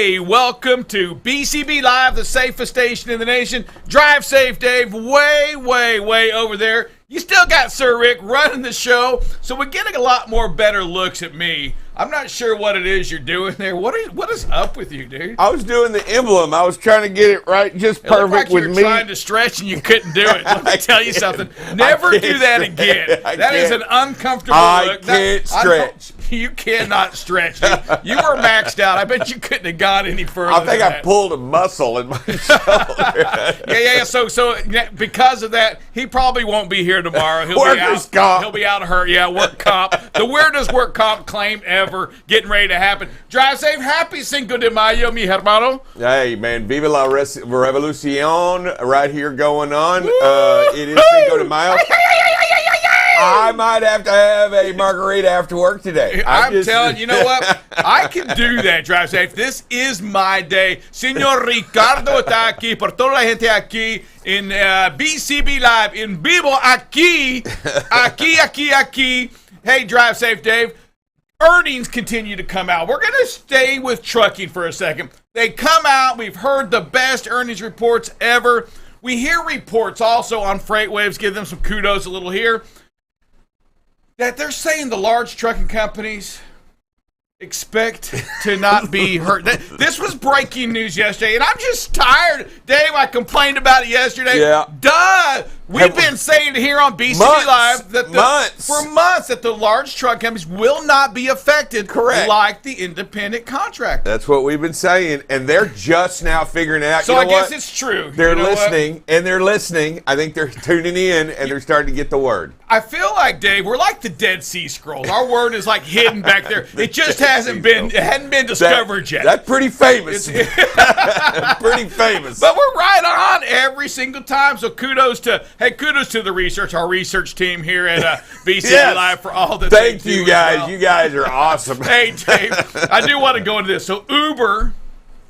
Hey, welcome to BCB Live, the safest station in the nation. Drive safe, Dave. Way over there. You still got Sir Rick running the show, so we're getting a lot more better looks at me. I'm not sure what it is you're doing there. What is up with you, dude? I was doing the emblem. I was trying to get it right, just perfect like with you were me. Trying to stretch and you couldn't do it. Let me tell you something. Never do that again. That is an uncomfortable look. I can't stretch. You cannot stretch. You were maxed out. I bet you couldn't have gone any further. I think I pulled a muscle in my shoulder. Yeah. So because of that, he probably won't be here tomorrow. Workers' comp. He'll be out of her. Yeah, work comp. The weirdest work comp claim ever getting ready to happen. Drive safe. Happy Cinco de Mayo, mi hermano. Hey, man. Viva la revolucion right here going on. It is Cinco de Mayo. I might have to have a margarita after work today. I'm telling you, know what? I can do that, Drive Safe. This is my day. Señor Ricardo está aquí, por toda la gente aquí en BCB Live, en vivo aquí. Hey, Drive Safe, Dave. Earnings continue to come out. We're going to stay with trucking for a second. They come out. We've heard the best earnings reports ever. We hear reports also on FreightWaves. Give them some kudos a little here. That they're saying the large trucking companies expect to not be hurt. This was breaking news yesterday, and I'm just tired. Dave, I complained about it yesterday. Yeah. Duh! We've been saying here on BCB Live that for months that the large truck companies will not be affected. Correct. Like the independent contractor. That's what we've been saying, and they're just now figuring it out. So you know I guess what? it's true. They're You know listening, and they're listening. I think they're tuning in, and they're starting to get the word. I feel like, Dave, we're like the Dead Sea Scrolls. Our word is like hidden back there. It just hadn't been discovered yet. That's pretty famous. Pretty famous. But we're right on every single time. So kudos to the research, our research team here at BCB Live for all the Thank you guys. Well. You guys are awesome. Hey, Dave, I do want to go into this. So Uber,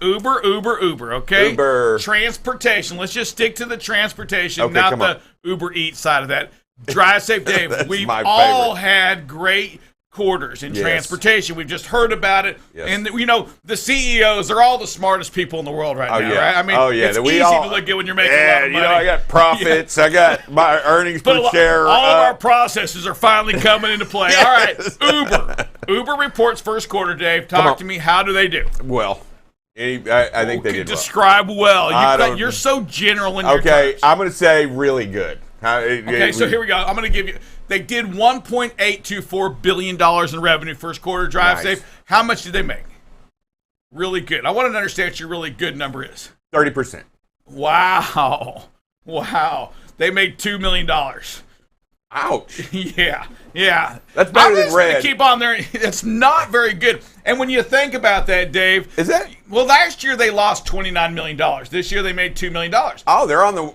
okay? Uber. Transportation. Let's just stick to the transportation, not the Uber Eats side of that. Drive safe, Dave. We've all had great quarters in transportation. We've just heard about it. Yes. And, the CEOs, they're all the smartest people in the world right now, right? I mean, it's easy to look good when you're making a lot of money. I got profits. I got my earnings per share. All of our processes are finally coming into play. All right, Uber reports first quarter, Dave. Talk to me. How do they do? Well, I think they did describe well. You're so general in your terms. I'm going to say really good. So here we go. I'm going to give you. They did $1.824 billion in revenue first quarter. Drive safe. How much did they make? Really good. I want to understand what your really good number is. 30%. Wow. They made $2 million. Ouch. Yeah. That's better than red. Gonna keep on there. That's not very good. And when you think about that, Dave. Is that? Well, last year they lost $29 million. This year they made $2 million. Oh, they're on the.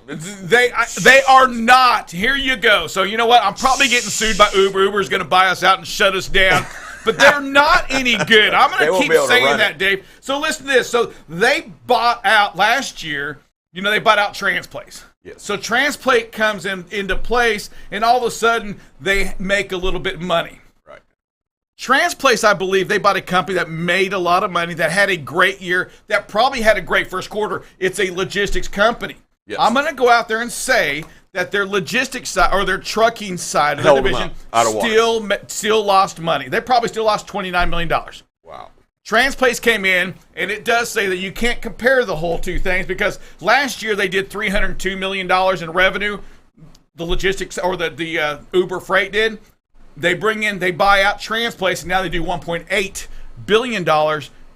They are not. Here you go. So you know what? I'm probably getting sued by Uber. Uber's going to buy us out and shut us down. But they're not any good. I'm going to keep saying that, Dave. So listen to this. So they bought out last year. They bought out Transplace. Yes. So Transplate comes into place, and all of a sudden, they make a little bit of money. Right. Transplace, I believe, they bought a company that made a lot of money, that had a great year, that probably had a great first quarter. It's a logistics company. Yes. I'm going to go out there and say that their logistics side, or their trucking side of the division, still lost money. They probably still lost $29 million. Wow. Transplace came in, and it does say that you can't compare the whole two things because last year they did $302 million in revenue. The logistics or the Uber Freight did. They buy out Transplace, and now they do $1.8 billion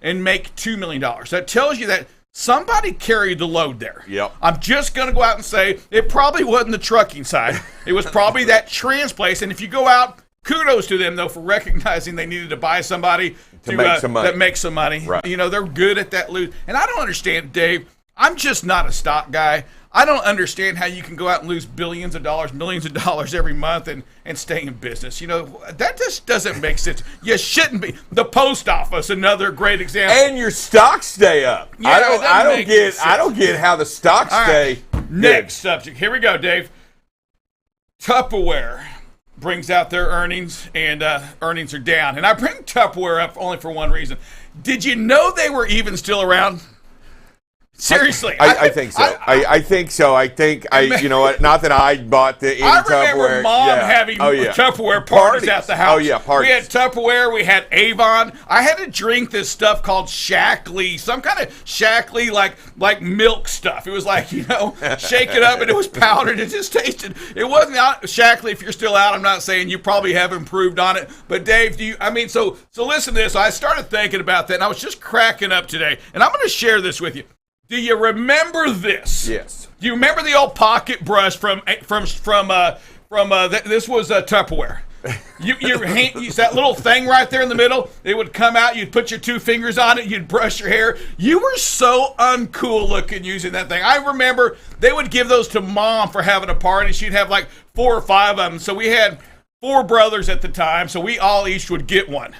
and make $2 million. That tells you that somebody carried the load there. Yep. I'm just going to go out and say it probably wasn't the trucking side. It was probably that Transplace. And if you go out, kudos to them, though, for recognizing they needed to buy somebody that makes some money. Right. They're good at that loot. And I don't understand, Dave. I'm just not a stock guy. I don't understand how you can go out and lose billions of dollars, millions of dollars every month and stay in business. That just doesn't make sense. You shouldn't be. The post office, another great example. And your stocks stay up. Yeah, I don't get how the stocks stay. Next subject. Here we go, Dave. Tupperware brings out their earnings, and earnings are down. And I bring Tupperware up only for one reason. Did you know they were even still around? Seriously, I think so. I think so. I think you know what? Not that I bought the I remember Mom having Tupperware parties at the house. Oh yeah, parties. We had Tupperware. We had Avon. I had to drink this stuff called Shackley, some kind of Shackley like milk stuff. It was like shake it up and it was powdered. It just tasted. It wasn't out Shackley. If you're still out, I'm not saying you probably have improved on it. But Dave, so listen to this. I started thinking about that, and I was just cracking up today, and I'm going to share this with you. Do you remember this? Yes. Do you remember the old pocket brush from this was Tupperware. You that little thing right there in the middle, it would come out, you'd put your 2 fingers on it, you'd brush your hair. You were so uncool looking using that thing. I remember they would give those to Mom for having a party. She'd have like 4 or 5 of them. So we had 4 brothers at the time, so we all each would get one.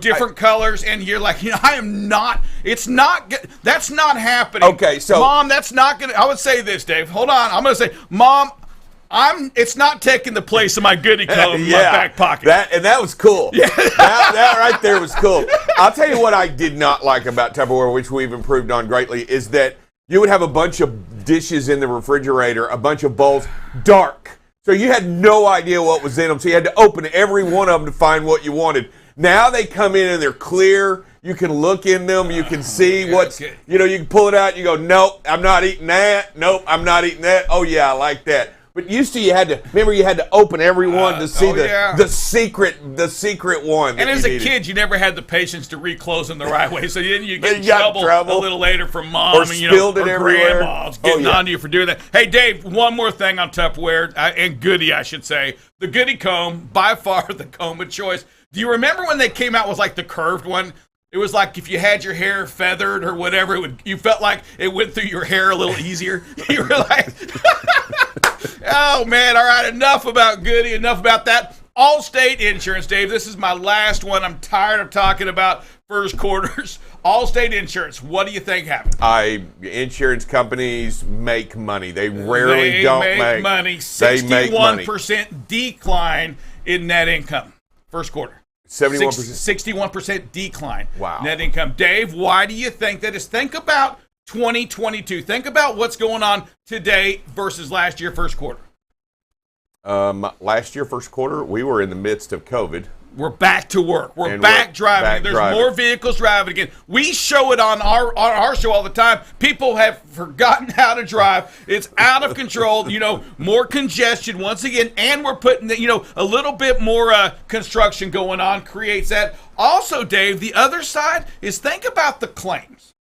Different colors, and you're like, I am not, it's not, that's not happening. Okay, so. Mom, that's not going to, I would say this, Dave. Hold on. I'm going to say, Mom, it's not taking the place of my goodie comb in my back pocket. That was cool. Yeah. that right there was cool. I'll tell you what I did not like about Tupperware, which we've improved on greatly, is that you would have a bunch of dishes in the refrigerator, a bunch of bowls, dark. So you had no idea what was in them, so you had to open every one of them to find what you wanted. Now they come in and they're clear. You can look in them. You can see what's, you can pull it out and you go, nope, I'm not eating that. Nope, I'm not eating that. Oh, yeah, I like that. But used to you had to open every one to see the secret one. And as a kid, you never had the patience to reclose them the right way. So then you get in trouble a little later from Mom or spilled it everywhere. Grandma's getting on to you for doing that. Hey, Dave, one more thing on Tupperware, and Goody, I should say. The Goody comb, by far the comb of choice. Do you remember when they came out with like the curved one? It was like if you had your hair feathered or whatever, you felt like it went through your hair a little easier. You were like, oh man, all right, enough about Goody, enough about that. Allstate Insurance, Dave, this is my last one. I'm tired of talking about first quarters. Allstate Insurance, what do you think happened? Insurance companies make money. They rarely don't make money. 61% decline in net income. First quarter. 71%. 61% decline. Wow. Net income. Dave, why do you think that is? Think about 2022. Think about what's going on today versus last year first quarter. Last year first quarter, we were in the midst of COVID. We're back to work. We're back driving. There's more vehicles driving again. We show it on our show all the time. People have forgotten how to drive. It's out of control. More congestion once again, and we're putting a little bit more construction going on creates that. Also, Dave, the other side is think about the claims.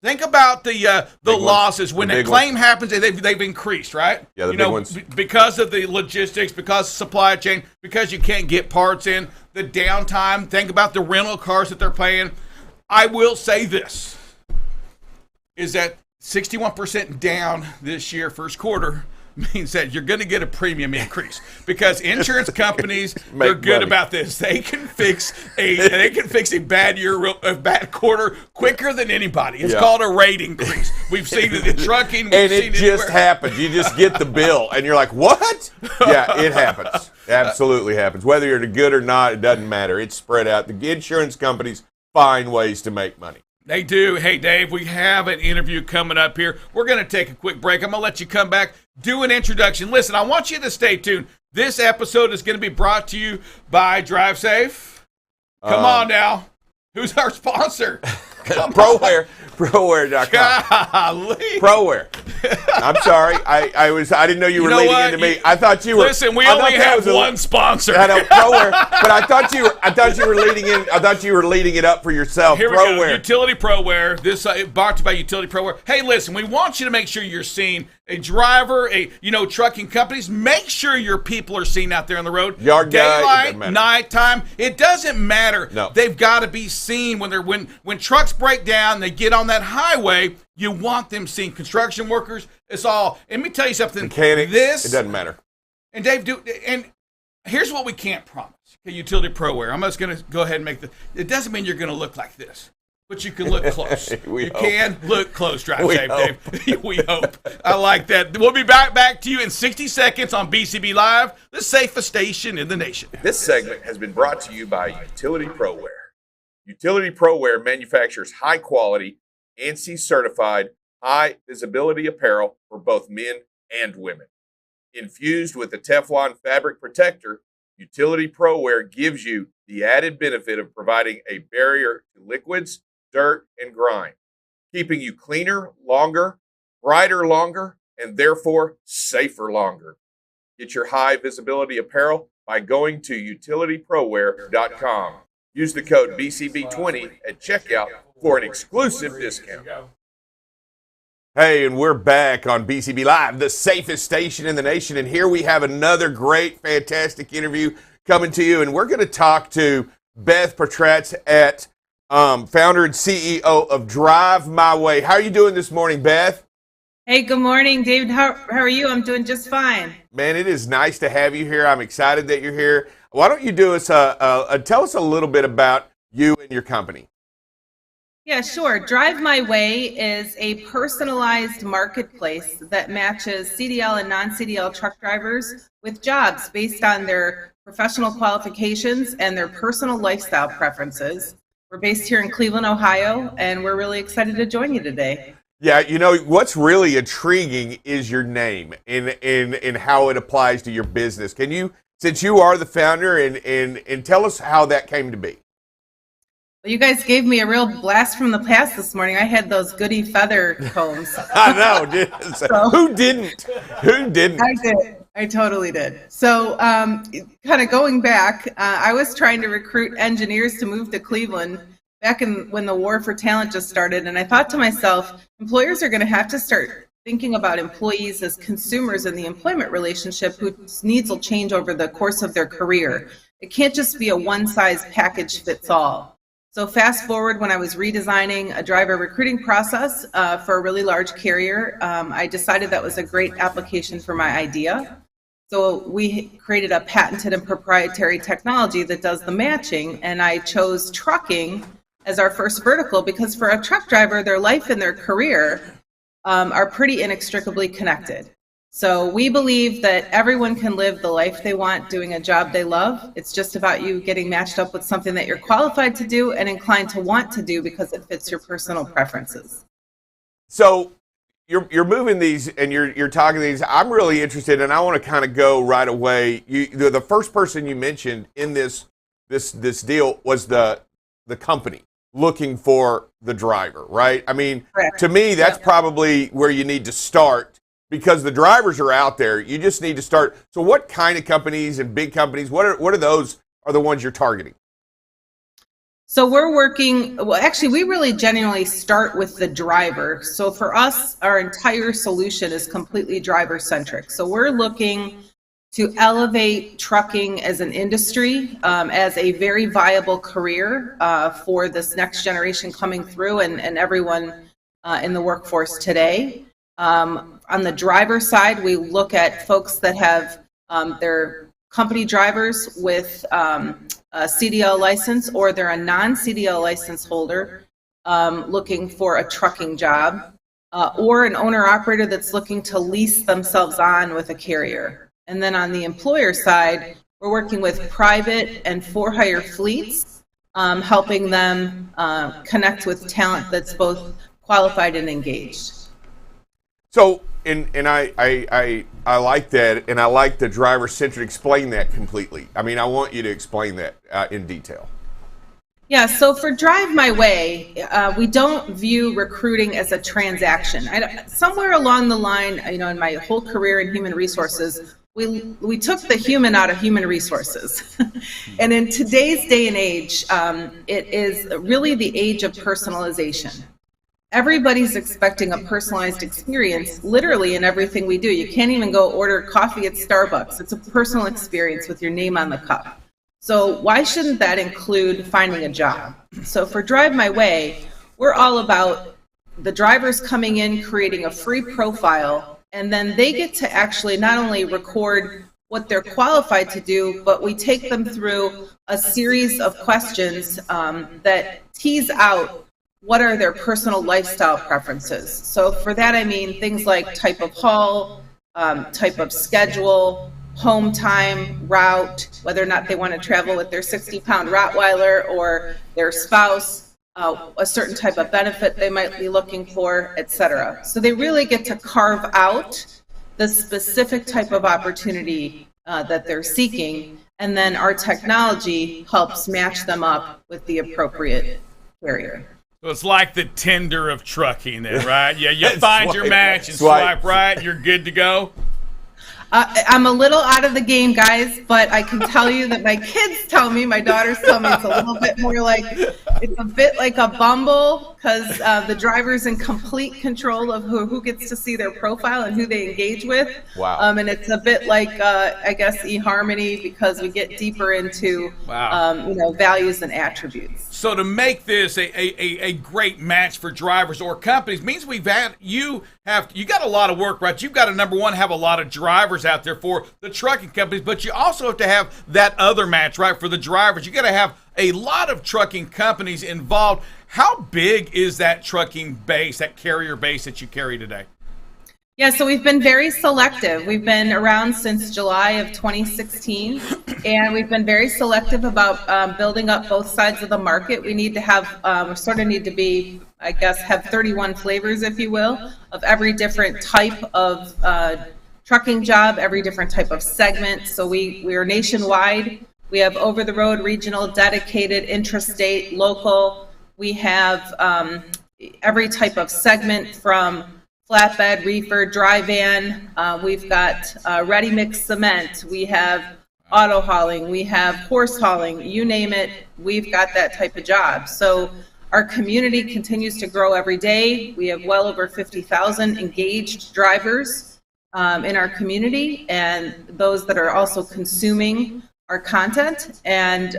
Think about the losses. When a claim happens, they've increased, right? Yeah, the big ones. Because of the logistics, because of supply chain, because you can't get parts in, the downtime. Think about the rental cars that they're paying. I will say this, is that 61% down this year, first quarter, means that you're going to get a premium increase because insurance companies they're good money about this. They can fix a bad year, a bad quarter quicker than anybody. It's called a rate increase. We've seen it in trucking, and it just happens. You just get the bill, and you're like, "What?" Yeah, it happens. Absolutely happens. Whether you're good or not, it doesn't matter. It's spread out. The insurance companies find ways to make money. They do. Hey, Dave, we have an interview coming up here. We're going to take a quick break. I'm going to let you come back, do an introduction. Listen, I want you to stay tuned. This episode is going to be brought to you by Drive Safe. Come on now. Who's our sponsor? ProWare. ProWare.com. ProWare. I'm sorry. I didn't know you were leading into me. I thought you were. Listen, we only have one sponsor. I know, ProWare. But I thought you were leading in. I thought you were leading it up for yourself. Here we go. Utility ProWare. This brought to you by Utility ProWare. Hey, listen, we want you to make sure you're seen. A driver, trucking companies, make sure your people are seen out there on the road. Yard guy, daylight, nighttime, it doesn't matter. No. They've got to be seen when trucks break down, they get on that highway, you want them seen. Construction workers, it's all. Let me tell you something. Mechanics, it doesn't matter. And Dave, and here's what we can't promise. Okay, Utility ProWare. I'm just going to go ahead and make it doesn't mean you're going to look like this. But you can look close. Can look close, Drive Safe, Dave. We hope. I like that. We'll be back to you in 60 seconds on BCB Live, the safest station in the nation. This segment has been brought to you by Utility ProWare. Utility ProWear manufactures high-quality, ANSI certified, high-visibility apparel for both men and women. Infused with the Teflon fabric protector, Utility ProWear gives you the added benefit of providing a barrier to liquids, dirt, and grime, keeping you cleaner longer, brighter longer, and therefore safer longer. Get your high-visibility apparel by going to utilityprowear.com. Use the code BCB20 at checkout for an exclusive discount. Hey, and we're back on BCB Live, the safest station in the nation. And here we have another great, fantastic interview coming to you. And we're going to talk to Beth Portratz, founder and CEO of Drive My Way. How are you doing this morning, Beth? Hey, good morning, David. How are you? I'm doing just fine. Man, it is nice to have you here. I'm excited that you're here. Why don't you tell us a little bit about you and your company? Yeah, sure. Drive My Way is a personalized marketplace that matches CDL and non-CDL truck drivers with jobs based on their professional qualifications and their personal lifestyle preferences. We're based here in Cleveland, Ohio, and we're really excited to join you today. Yeah, you know, what's really intriguing is your name and how it applies to your business. Can you, since you are the founder, and tell us how that came to be? Well, you guys gave me a real blast from the past this morning. I had those goody feather combs. I know. So, who didn't? Who didn't? I did. I totally did. So kind of going back, I was trying to recruit engineers to move to Cleveland back when the war for talent just started. And I thought to myself, employers are going to have to start thinking about employees as consumers in the employment relationship whose needs will change over the course of their career. It can't just be a one-size-package fits all. So fast forward, when I was redesigning a driver recruiting process for a really large carrier, I decided that was a great application for my idea. So we created a patented and proprietary technology that does the matching, and I chose trucking as our first vertical because for a truck driver, their life and their career are pretty inextricably connected. So we believe that everyone can live the life they want doing a job they love. It's just about you getting matched up with something that you're qualified to do and inclined to want to do because it fits your personal preferences. So you're moving these and you're talking these. I'm really interested, and I want to kind of go right away. The first person you mentioned in this deal was the company looking for the driver, right? I mean, correct. To me, that's probably where you need to start. Because the drivers are out there, you just need to start. So what kind of companies and big companies, what are those are the ones you're targeting? So we're working, well, actually, we really genuinely start with the driver. So for us, our entire solution is completely driver-centric. So we're looking to elevate trucking as an industry, as a very viable career for this next generation coming through and everyone in the workforce today. On the driver side, we look at folks that have their company drivers with a CDL license, or they're a non-CDL license holder looking for a trucking job, or an owner-operator that's looking to lease themselves on with a carrier. And then on the employer side, we're working with private and for-hire fleets, helping them connect with talent that's both qualified and engaged. So, and I like that, and I like the driver-centric. Explain that completely. I mean, I want you to explain that in detail. Yeah, so for Drive My Way, we don't view recruiting as a transaction. Somewhere along the line, in my whole career in human resources, we took the human out of human resources. And in today's day and age, it is really the age of personalization. Everybody's expecting a personalized experience, literally in everything we do. You can't even go order coffee at Starbucks. It's a personal experience with your name on the cup. So why shouldn't that include finding a job? So for Drive My Way, we're all about the drivers coming in, creating a free profile, and then they get to actually not only record what they're qualified to do, but we take them through a series of questions that tease out what are their personal lifestyle preferences. So for that, I mean things like type of haul, type of schedule, home time, route, whether or not they want to travel with their 60-pound Rottweiler or their spouse, a certain type of benefit they might be looking for, etc. So they really get to carve out the specific type of opportunity that they're seeking, and then our technology helps match them up with the appropriate carrier. So it's like the Tinder of trucking then, right? Yeah, you find your match and swipe right, you're good to go. I'm a little out of the game, guys, but I can tell you that my kids tell me, my daughters tell me it's a little bit more like, it's a bit like a Bumble, because the driver's in complete control of who gets to see their profile and who they engage with. Wow. And it's a bit like, I guess, eHarmony, because we get deeper into, values and attributes. So to make this a great match for drivers or companies means you got a lot of work, right? You've got to, number one, have a lot of drivers out there for the trucking companies, but you also have to have that other match, right, for the drivers. You got to have a lot of trucking companies involved. How big is that trucking base, that carrier base that you carry today? Yeah, so we've been very selective. We've been around since July of 2016, and we've been very selective about building up both sides of the market. We need to have, have 31 flavors, if you will, of every different type of trucking job, every different type of segment. So we are nationwide. We have over-the-road, regional, dedicated, intrastate, local. We have every type of segment from flatbed, reefer, dry van. We've got ready-mix cement. We have auto hauling. We have horse hauling. You name it, we've got that type of job. So our community continues to grow every day. We have well over 50,000 engaged drivers in our community, and those that are also consuming our content, and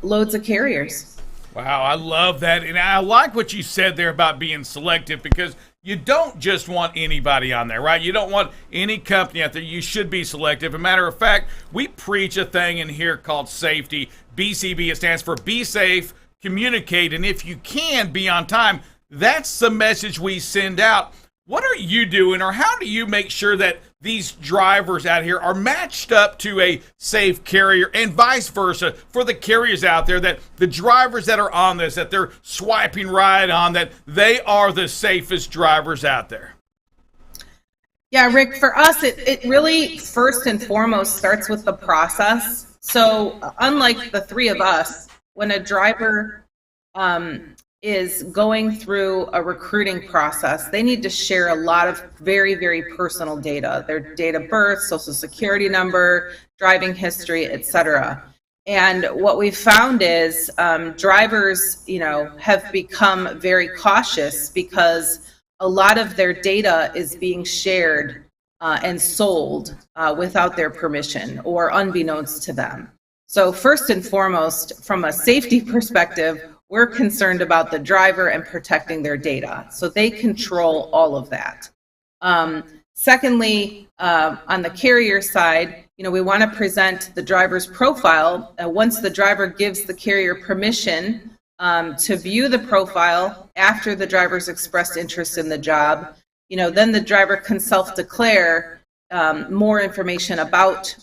loads of carriers. Wow, I love that. And I like what you said there about being selective, because you don't just want anybody on there, right? You don't want any company out there. You should be selective. As a matter of fact, we preach a thing in here called safety. BCB, it stands for be safe, communicate, and if you can, be on time. That's the message we send out. What are you doing, or how do you make sure that these drivers out here are matched up to a safe carrier, and vice versa for the carriers out there, that the drivers that are on this, that they're swiping right on, that they are the safest drivers out there? Yeah, Rick, for us, it really first and foremost starts with the process. So unlike the three of us, when a driver is going through a recruiting process, they need to share a lot of very, very personal data, their date of birth, social security number, driving history, etc. And what we've found is drivers, have become very cautious because a lot of their data is being shared and sold without their permission or unbeknownst to them. So first and foremost, from a safety perspective, we're concerned about the driver and protecting their data. So they control all of that. Secondly, on the carrier side, we want to present the driver's profile. Once the driver gives the carrier permission to view the profile after the driver's expressed interest in the job, then the driver can self-declare more information about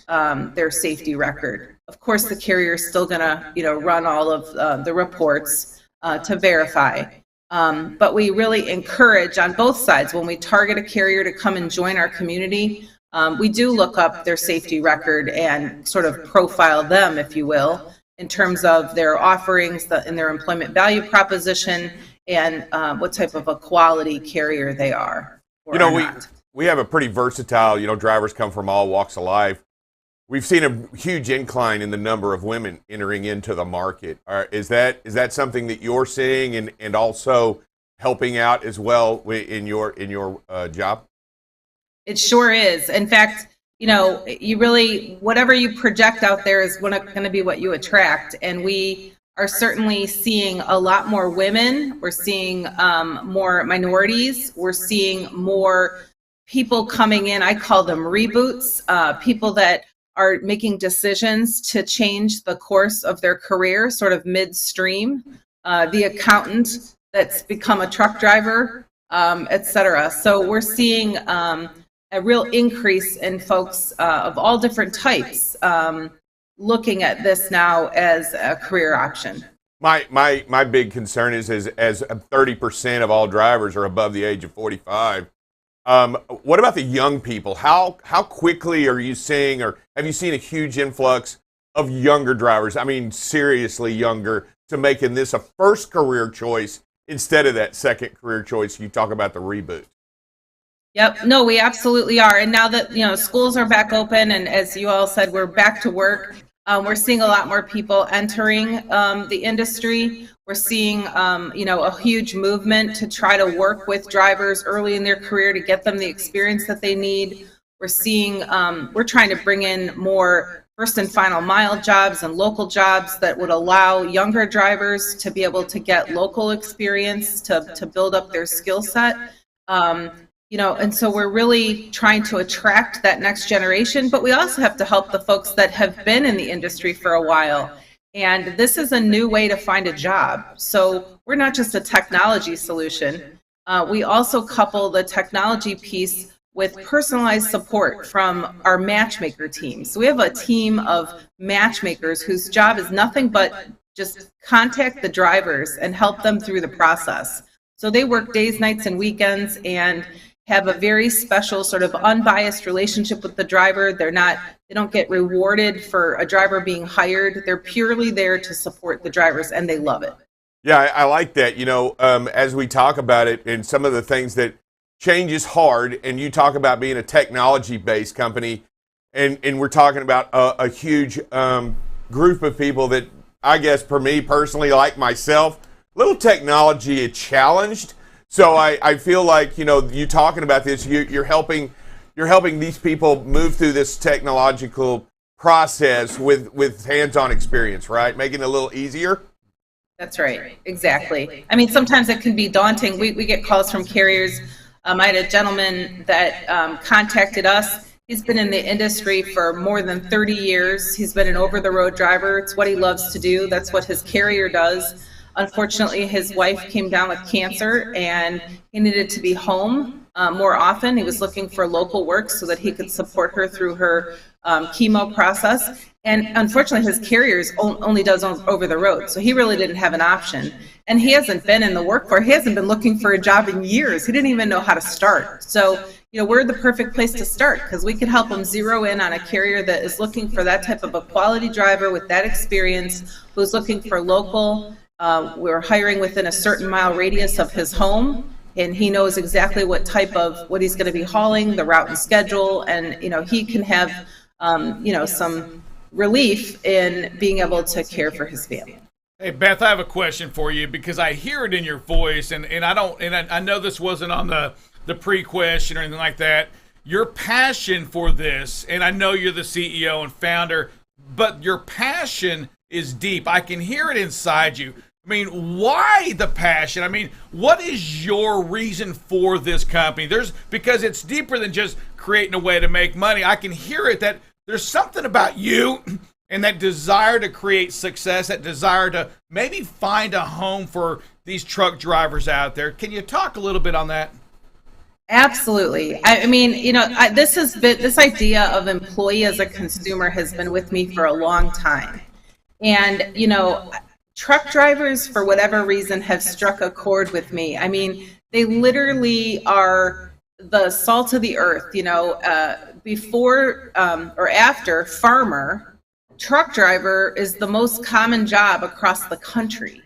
their safety record. Of course, the carrier is still going to, run all of the reports to verify. But we really encourage on both sides, when we target a carrier to come and join our community, we do look up their safety record and sort of profile them, if you will, in terms of their offerings and their employment value proposition, and what type of a quality carrier they are. We have a pretty versatile, drivers come from all walks of life. We've seen a huge incline in the number of women entering into the market. Is that something that you're seeing and also helping out as well in your job? It sure is. In fact, you really, whatever you project out there is going to be what you attract. And we are certainly seeing a lot more women. We're seeing more minorities. We're seeing more people coming in. I call them reboots, people that are making decisions to change the course of their career sort of midstream, the accountant that's become a truck driver, et cetera. So we're seeing a real increase in folks of all different types looking at this now as a career option. My big concern is as 30% of all drivers are above the age of 45. What about the young people? How quickly are you seeing, or have you seen a huge influx of younger drivers? I mean, seriously younger, to making this a first career choice instead of that second career choice. You talk about the reboot. Yep. No, we absolutely are. And now that, schools are back open, and as you all said, we're back to work, we're seeing a lot more people entering the industry. We're seeing, a huge movement to try to work with drivers early in their career to get them the experience that they need. We're seeing, we're trying to bring in more first and final mile jobs and local jobs that would allow younger drivers to be able to get local experience to build up their skill set. And so we're really trying to attract that next generation, but we also have to help the folks that have been in the industry for a while. And this is a new way to find a job. So we're not just a technology solution. We also couple the technology piece with personalized support from our matchmaker team. So we have a team of matchmakers whose job is nothing but just contact the drivers and help them through the process. So they work days, nights, and weekends and have a very special sort of unbiased relationship with the driver. They don't get rewarded for a driver being hired. They're purely there to support the drivers, and they love it. Yeah, I like that. As we talk about it and some of the things that change is hard, and you talk about being a technology-based company, and we're talking about a huge group of people that, I guess, for me personally, like myself, a little technology challenged. So I feel like, you talking about this, you're helping these people move through this technological process with hands-on experience, right? Making it a little easier. That's right. Exactly. I mean, sometimes it can be daunting. We get calls from carriers. I had a gentleman that contacted us. He's been in the industry for more than 30 years. He's been an over-the-road driver. It's what he loves to do. That's what his carrier does. Unfortunately, his wife came down with cancer and he needed to be home more often. He was looking for local work so that he could support her through her chemo process. And unfortunately, his carrier only does over the road. So he really didn't have an option. And he hasn't been in the workforce. He hasn't been looking for a job in years. He didn't even know how to start. So, we're the perfect place to start because we can help him zero in on a carrier that is looking for that type of a quality driver with that experience, who's looking for local. We're hiring within a certain mile radius of his home, and he knows exactly what he's going to be hauling, the route and schedule, and he can have some relief in being able to care for his family. Hey Beth, I have a question for you because I hear it in your voice, and I know this wasn't on the pre-question or anything like that. Your passion for this, and I know you're the CEO and founder, but your passion is deep. I can hear it inside you. I mean, why the passion? I mean, what is your reason for this company? Because it's deeper than just creating a way to make money. I can hear it that there's something about you and that desire to create success, that desire to maybe find a home for these truck drivers out there. Can you talk a little bit on that? Absolutely. I mean, this idea of employee as a consumer has been with me for a long time. And, truck drivers, for whatever reason, have struck a chord with me. I mean, they literally are the salt of the earth. Before or after farmer, truck driver is the most common job across the country.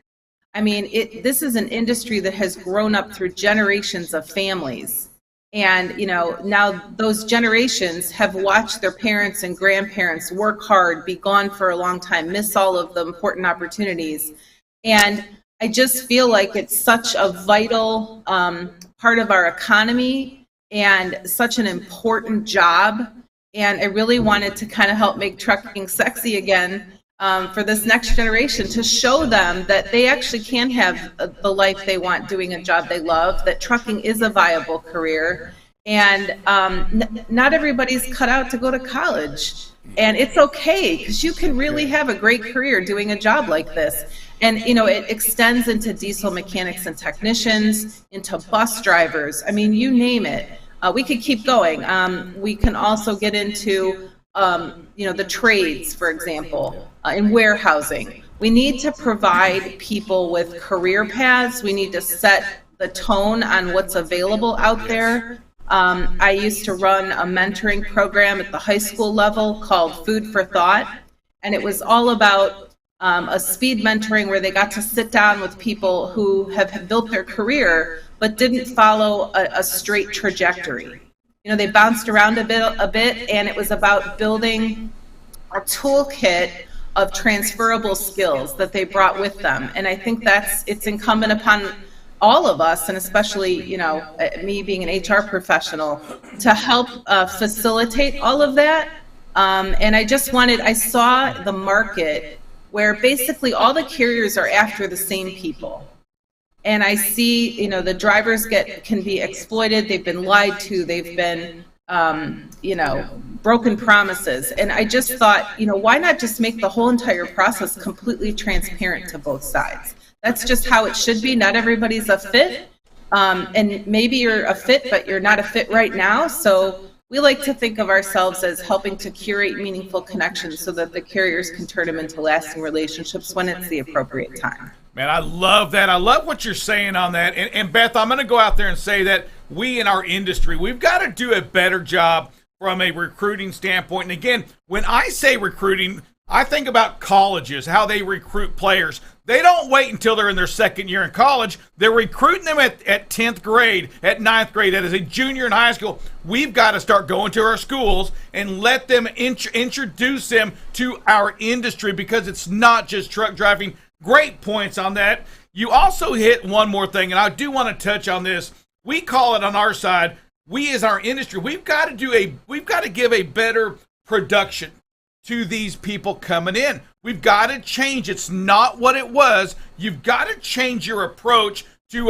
I mean, this is an industry that has grown up through generations of families. And, now those generations have watched their parents and grandparents work hard, be gone for a long time, miss all of the important opportunities. And I just feel like it's such a vital part of our economy and such an important job. And I really wanted to kind of help make trucking sexy again for this next generation, to show them that they actually can have the life they want doing a job they love, that trucking is a viable career, and not everybody's cut out to go to college. And it's okay, because you can really have a great career doing a job like this. And, it extends into diesel mechanics and technicians, into bus drivers. I mean, you name it. We could keep going. We can also get into, the trades, for example, in warehousing. We need to provide people with career paths. We need to set the tone on what's available out there. I used to run a mentoring program at the high school level called Food for Thought, and it was all about a speed mentoring where they got to sit down with people who have built their career but didn't follow a straight trajectory. They bounced around a bit, and it was about building a toolkit of transferable skills that they brought with them. And I think it's incumbent upon all of us, and especially, me being an HR professional, to help facilitate all of that. And I saw the market where basically all the carriers are after the same people. And I see, the drivers can be exploited. They've been lied to. They've been, broken promises. And I just thought, why not just make the whole entire process completely transparent to both sides? That's just how it should be. Not everybody's a fit. And maybe you're a fit, but you're not a fit right now. So we like to think of ourselves as helping to curate meaningful connections so that the carriers can turn them into lasting relationships when it's the appropriate time. Man, I love that. I love what you're saying on that. And Beth, I'm going to go out there and say that we in our industry, we've got to do a better job from a recruiting standpoint. And again, when I say recruiting, I think about colleges, how they recruit players. They don't wait until they're in their second year in college. They're recruiting them at 10th grade, at 9th grade, as a junior in high school. We've got to start going to our schools and let them introduce them to our industry, because it's not just truck driving. Great points on that. You also hit one more thing, and I do want to touch on this. We call it on our side, we as our industry, we've got to give a better production to these people coming in. We've got to change. It's not what it was. You've got to change your approach to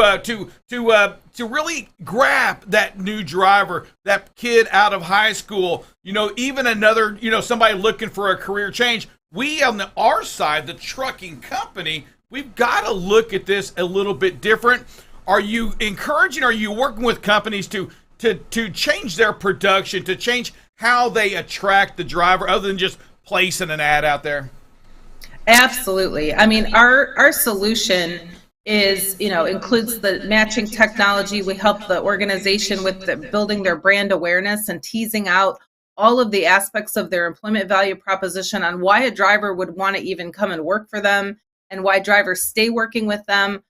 really grab that new driver, that kid out of high school, even another, somebody looking for a career change. We on our side, the trucking company, we've got to look at this a little bit different. Are you encouraging, are you working with companies to change their production, to change how they attract the driver, other than just placing an ad out there? Absolutely. I mean, our solution is, includes the matching technology. We help the organization with building their brand awareness and teasing out all of the aspects of their employment value proposition on why a driver would want to even come and work for them and why drivers stay working with them.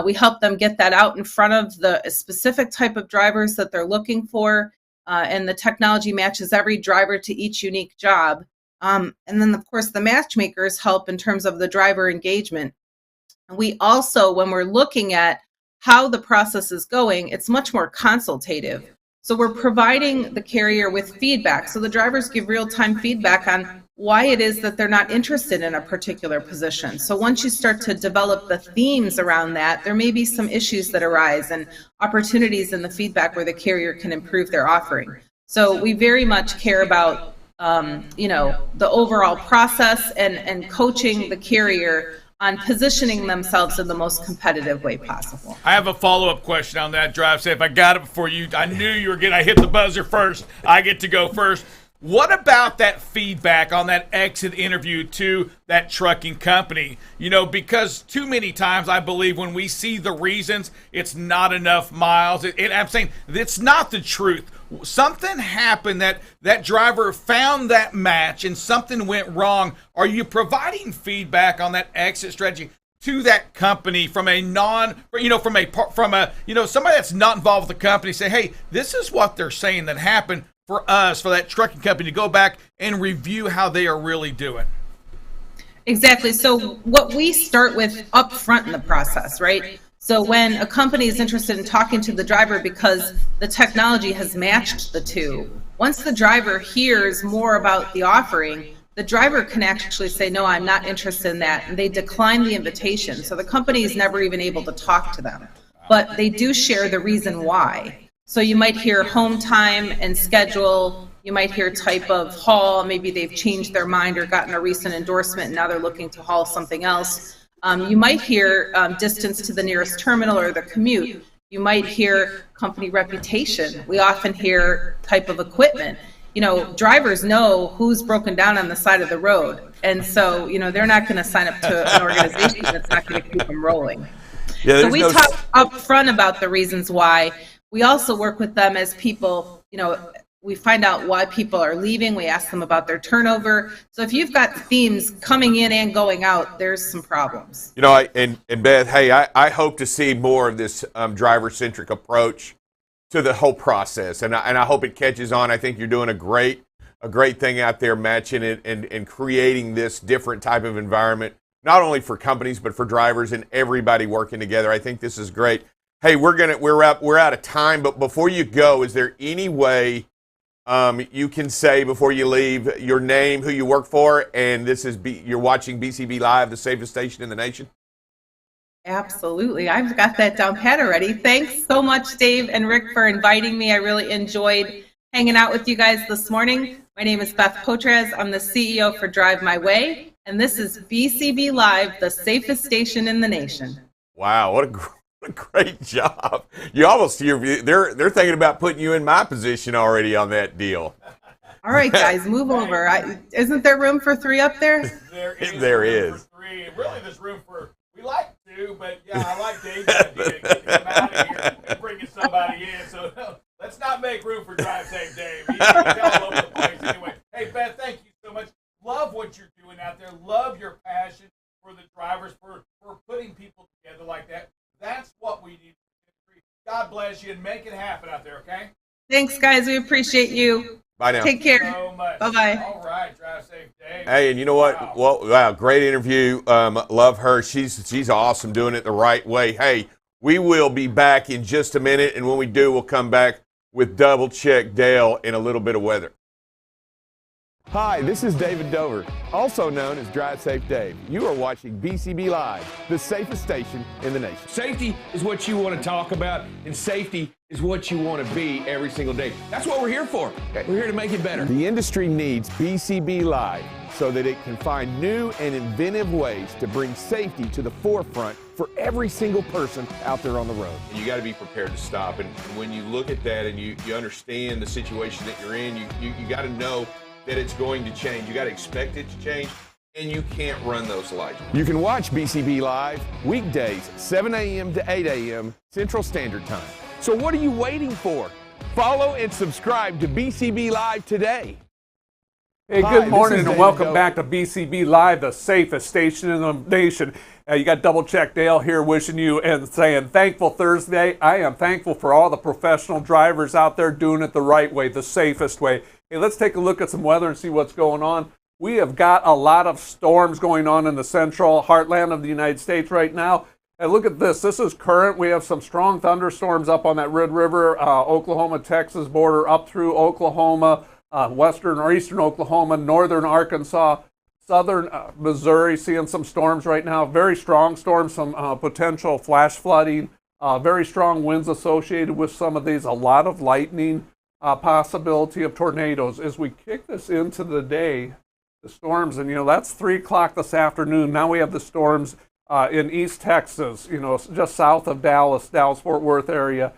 We help them get that out in front of the specific type of drivers that they're looking for. And the technology matches every driver to each unique job. And then, of course, the matchmakers help in terms of the driver engagement. And we also, when we're looking at how the process is going, it's much more consultative. So we're providing the carrier with feedback. So the drivers give real-time feedback on why it is that they're not interested in a particular position. So once you start to develop the themes around that, there may be some issues that arise and opportunities in the feedback where the carrier can improve their offering. So we very much care about, the overall process and coaching the carrier on positioning themselves in the most competitive way possible. I have a follow-up question on that, Drive Safe. I got it before you. I knew you were going to hit the buzzer first. I get to go first. What about that feedback on that exit interview to that trucking company? Because too many times I believe when we see the reasons, it's not enough miles. I'm saying it's not the truth. Something happened, that driver found that match and something went wrong. Are you providing feedback on that exit strategy to that company from a somebody that's not involved with the company? Say, hey, this is what they're saying that happened. For us, for that trucking company to go back and review how they are really doing. Exactly. So what we start with up front in the process, right? So when a company is interested in talking to the driver because the technology has matched the two, once the driver hears more about the offering, the driver can actually say, no, I'm not interested in that. And they decline the invitation. So the company is never even able to talk to them. But they do share the reason why. So you might hear home time and schedule, you might hear type of haul, maybe they've changed their mind or gotten a recent endorsement and now they're looking to haul something else. You might hear distance to the nearest terminal or the commute. You might hear company reputation. We often hear type of equipment. Drivers know who's broken down on the side of the road. And so, they're not going to sign up to an organization that's not going to keep them rolling. Yeah, so we talk up front about the reasons why. We also work with them as people, we find out why people are leaving. We ask them about their turnover. So if you've got themes coming in and going out, there's some problems. And Beth, hey, I hope to see more of this driver-centric approach to the whole process, and I hope it catches on. I think you're doing a great thing out there, matching it and creating this different type of environment, not only for companies but for drivers and everybody working together. I think this is great. Hey, we're out of time, but before you go, is there any way you can say before you leave your name, who you work for, and you're watching BCB Live, the safest station in the nation? Absolutely. I've got that down pat already. Thanks so much, Dave and Rick, for inviting me. I really enjoyed hanging out with you guys this morning. My name is Beth Potres. I'm the CEO for Drive My Way, and this is BCB Live, the safest station in the nation. Wow, what a great job. They're thinking about putting you in my position already on that deal. All right, guys, move over. Isn't there room for 3 up there? There is. Room for 3. Really, there's room for, we like 2, but yeah, I like Dave's idea, getting him out of here and bringing somebody in. So let's not make room for Drive Safe Dave. He's all over the place anyway. Hey, Beth, thank you so much. Love what you're doing out there. Love your passion for the drivers, for putting people together like that. That's what we need. God bless you and make it happen out there, okay? Thanks, guys. We appreciate you. Bye now. Take care. So much. Bye-bye. All right, Drive Safe Dave. Hey, and you know what? Wow. Well, wow, great interview. Love her. She's awesome, doing it the right way. Hey, we will be back in just a minute, and when we do, we'll come back with Double Check Dale in a little bit of weather. Hi, this is David Dover, also known as Drive Safe Dave. You are watching BCB Live, the safest station in the nation. Safety is what you want to talk about, and safety is what you want to be every single day. That's what we're here for. We're here to make it better. The industry needs BCB Live so that it can find new and inventive ways to bring safety to the forefront for every single person out there on the road. You got to be prepared to stop, and when you look at that and you understand the situation that you're in, you got to know that it's going to change. You got to expect it to change, and you can't run those lights. You can watch BCB Live weekdays, 7 a.m. to 8 a.m. Central Standard Time. So what are you waiting for? Follow and subscribe to BCB Live today. Hey, Hi, good morning and welcome Dover. back to BCB Live, the safest station in the nation. You got Double Check Dale here wishing you and saying Thankful Thursday. I am thankful for all the professional drivers out there doing it the right way, the safest way. Hey, let's take a look at some weather and see what's going on. We have got a lot of storms going on in the central heartland of the United States right now. And look at this. This is current. We have some strong thunderstorms up on that Red River, Oklahoma-Texas border, up through Oklahoma, western or eastern Oklahoma, northern Arkansas, southern Missouri, seeing some storms right now. Very strong storms, some potential flash flooding, very strong winds associated with some of these, a lot of lightning, possibility of tornadoes. As we kick this into the day, the storms, and that's 3 o'clock this afternoon. Now we have the storms in East Texas, just south of Dallas, Dallas-Fort Worth area,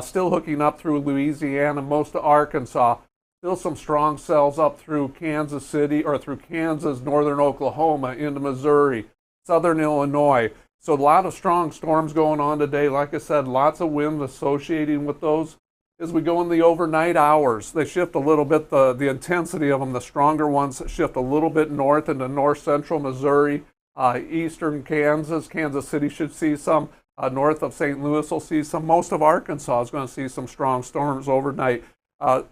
still hooking up through Louisiana, most of Arkansas. Still some strong cells up through Kansas City or through Kansas, northern Oklahoma, into Missouri, southern Illinois. So a lot of strong storms going on today. Like I said, lots of wind associated with those. As we go in the overnight hours, they shift a little bit, the intensity of them. The stronger ones shift a little bit north into north central Missouri, eastern Kansas. Kansas City should see some. North of St. Louis will see some. Most of Arkansas is going to see some strong storms overnight.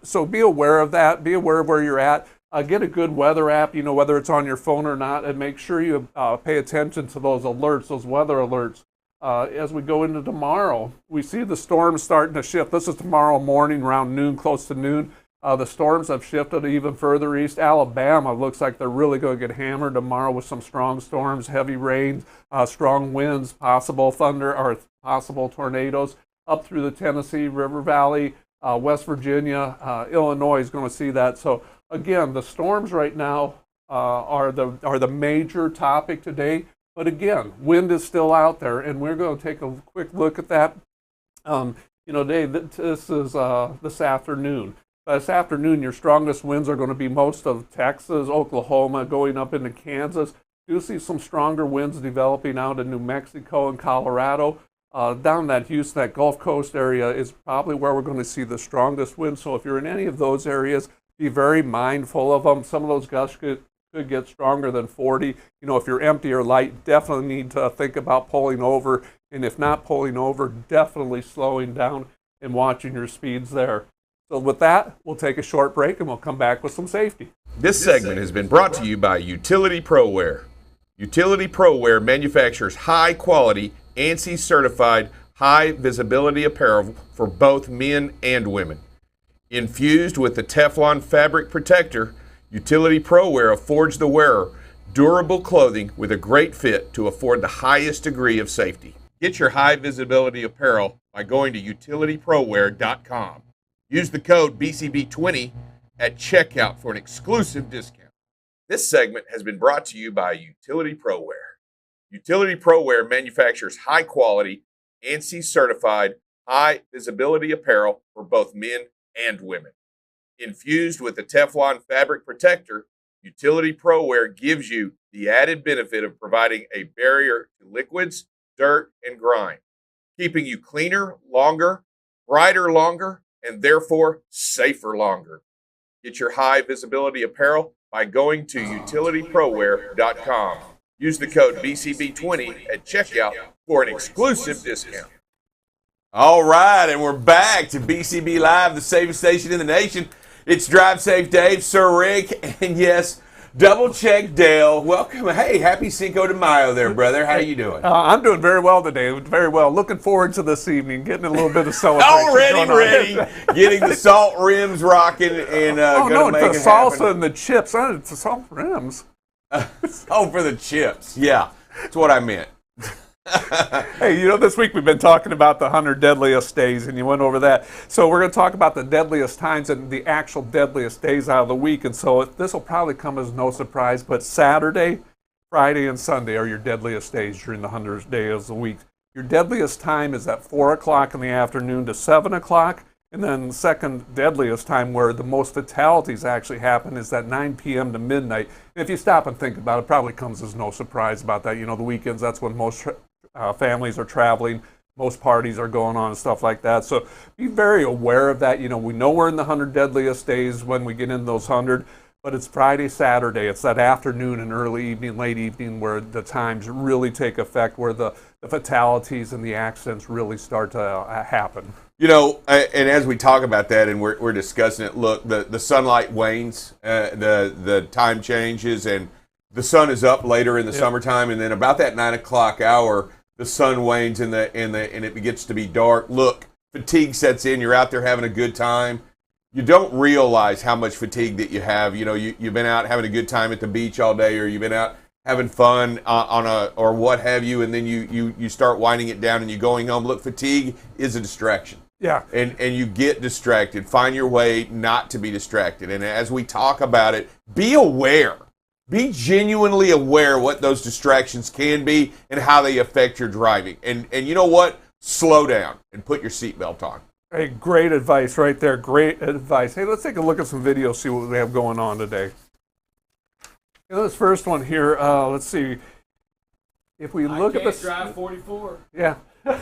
So be aware of that. Be aware of where you're at. Get a good weather app, whether it's on your phone or not, and make sure you pay attention to those alerts, those weather alerts. As we go into tomorrow, we see the storms starting to shift. This is tomorrow morning around noon, close to noon. The storms have shifted even further east. Alabama looks like they're really going to get hammered tomorrow with some strong storms, heavy rain, strong winds, possible thunder or possible tornadoes up through the Tennessee River Valley. West Virginia, Illinois is going to see that. So again, the storms right now are the major topic today. But again, wind is still out there, and we're going to take a quick look at that. Dave, this is this afternoon. This afternoon, your strongest winds are going to be most of Texas, Oklahoma, going up into Kansas. You see some stronger winds developing out in New Mexico and Colorado. Down that Houston, that Gulf Coast area is probably where we're going to see the strongest winds. So if you're in any of those areas, be very mindful of them. Some of those gusts could get stronger than 40. If you're empty or light, definitely need to think about pulling over. And if not pulling over, definitely slowing down and watching your speeds there. So with that, we'll take a short break and we'll come back with some safety. This segment has been brought to you by Utility ProWear. Utility ProWear manufactures high-quality, ANSI-certified, high-visibility apparel for both men and women. Infused with the Teflon fabric protector, Utility ProWear affords the wearer durable clothing with a great fit to afford the highest degree of safety. Get your high-visibility apparel by going to utilityproware.com. Use the code BCB20 at checkout for an exclusive discount. This segment has been brought to you by Utility ProWear. Utility ProWear manufactures high-quality, ANSI-certified, high-visibility apparel for both men and women. Infused with the Teflon fabric protector, Utility ProWear gives you the added benefit of providing a barrier to liquids, dirt, and grime, keeping you cleaner longer, brighter longer, and therefore safer longer. Get your high-visibility apparel by going to utilityproware.com. Use the code BCB20 at checkout for an exclusive discount. All right, and we're back to BCB Live, the safest station in the nation. It's Drive Safe Dave, Sir Rick, and yes, Double Check Dale. Welcome. Hey, happy Cinco de Mayo there, brother. How you doing? I'm doing very well today. Very well. Looking forward to this evening, getting a little bit of celebration. Already ready. Getting the salt rims rocking and gonna make the it salsa happen. and the chips. It's the salt rims. Oh, for the chips. Yeah, that's what I meant. Hey, this week we've been talking about the 100 deadliest days, and you went over that. So we're going to talk about the deadliest times and the actual deadliest days out of the week. And so this will probably come as no surprise, but Saturday, Friday, and Sunday are your deadliest days during the 100 days of the week. Your deadliest time is at 4 o'clock in the afternoon to 7 o'clock. And then the second deadliest time where the most fatalities actually happen is at 9 p.m. to midnight. And if you stop and think about it, probably comes as no surprise about that. The weekends, that's when most families are traveling, most parties are going on and stuff like that. So be very aware of that. We know we're in the 100 deadliest days when we get into those 100, but it's Friday, Saturday. It's that afternoon and early evening, late evening where the times really take effect, where the fatalities and the accidents really start to happen. And as we talk about that and we're discussing it, look, the sunlight wanes, the time changes, and the sun is up later in the summertime, and then about that 9 o'clock hour, the sun wanes and it gets to be dark. Look, fatigue sets in. You're out there having a good time. You don't realize how much fatigue that you have. You've been out having a good time at the beach all day, or you've been out having fun or what have you, and then you start winding it down and you're going home. Look, fatigue is a distraction. Yeah. And you get distracted. Find your way not to be distracted. And as we talk about it, be aware. Be genuinely aware what those distractions can be and how they affect your driving. And you know what? Slow down and put your seatbelt on. Hey, great advice right there. Great advice. Hey, let's take a look at some videos, see what we have going on today. This first one here, let's see. If we look at the drive 44. Yeah. look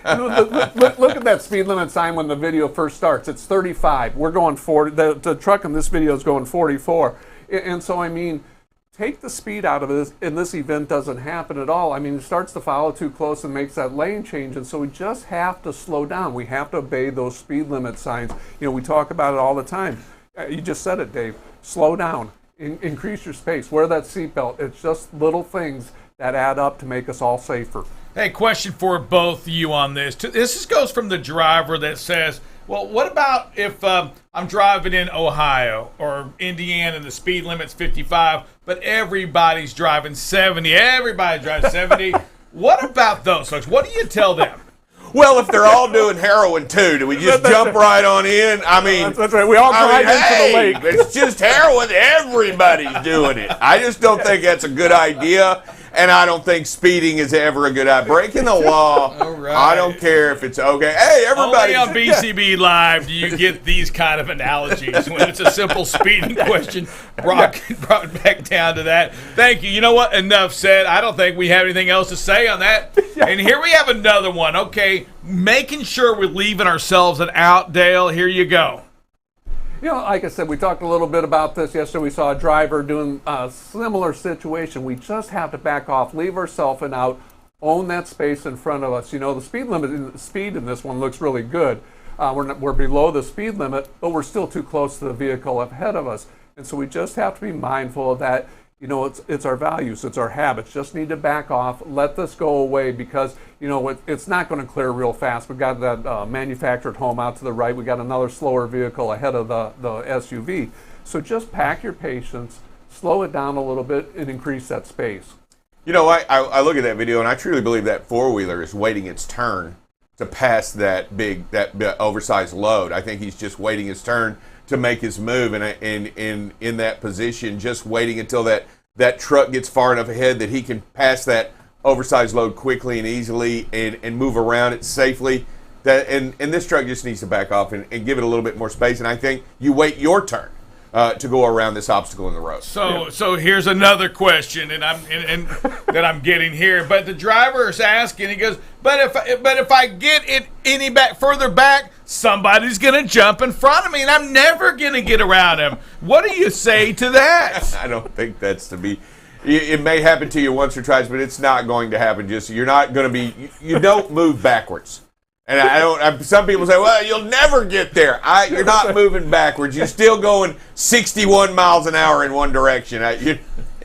at that speed limit sign when the video first starts. It's 35. We're going 40. The truck in this video is going 44. And so, take the speed out of this, and this event doesn't happen at all. It starts to follow too close and makes that lane change, and so we just have to slow down. We have to obey those speed limit signs. We talk about it all the time. You just said it, Dave. Slow down. Increase your space. Wear that seatbelt. It's just little things that add up to make us all safer. Hey, question for both of you on this. This goes from the driver that says, well, what about if I'm driving in Ohio or Indiana and the speed limit's 55, but everybody's driving 70? Everybody's driving 70. What about those folks? What do you tell them? Well, if they're all doing heroin too, do we just jump right on in? That's right. We all drive into the lake. It's just heroin. Everybody's doing it. I just don't think that's a good idea. And I don't think speeding is ever a good idea. Breaking the law, All right. I don't care if it's okay. Hey, everybody. Only on BCB Live do you get these kind of analogies when it's a simple speeding question brought back down to that. Thank you. You know what? Enough said. I don't think we have anything else to say on that. And here we have another one. Okay, making sure we're leaving ourselves an out, Dale. Here you go. You know, like I said, we talked a little bit about this yesterday. We saw a driver doing a similar situation. We just have to back off, leave ourselves an out, own that space in front of us. You know, the speed in this one looks really good. We're below the speed limit, but we're still too close to the vehicle ahead of us. And so we just have to be mindful of that. You know, it's our values, it's our habits. Just need to back off, let this go away because, you know, it's not going to clear real fast. We've got that manufactured home out to the right. We got another slower vehicle ahead of the SUV. So just pack your patience, slow it down a little bit, and increase that space. You know, I look at that video and I truly believe that four-wheeler is waiting its turn to pass that oversized load. I think he's just waiting his turn to make his move, and in that position, just waiting until that truck gets far enough ahead that he can pass that oversized load quickly and easily and move around it safely. And this truck just needs to back off and give it a little bit more space. And I think you wait your turn to go around this obstacle in the road. So here's another question, and that I'm getting here. But the driver is asking. He goes, but if I get it any further back, somebody's gonna jump in front of me, and I'm never gonna get around him. What do you say to that? I don't think that's to be. It may happen to you once or twice, but it's not going to happen. You're not going to be. You don't move backwards. And I don't. Some people say, "Well, you'll never get there." You're not moving backwards. You're still going 61 miles an hour in one direction.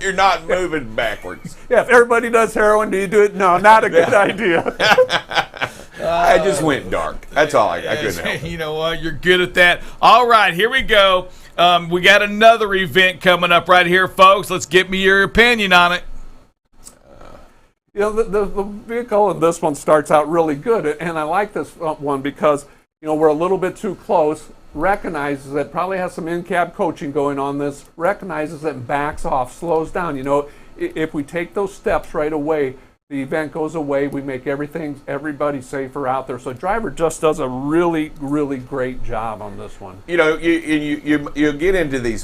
You're not moving backwards. Yeah, if everybody does heroin, do you do it? No, not a good idea. I just went dark. That's all. I couldn't help it. You know what? You're good at that. All right, here we go. We got another event coming up right here, folks. Let's get me your opinion on it. You know, the vehicle in this one starts out really good, and I like this one because, you know, we're a little bit too close, recognizes that, probably has some in-cab coaching going on this, recognizes it and backs off, slows down. You know, if we take those steps right away, the event goes away, we make everybody safer out there. So driver just does a really, really great job on this one. You know, you get into these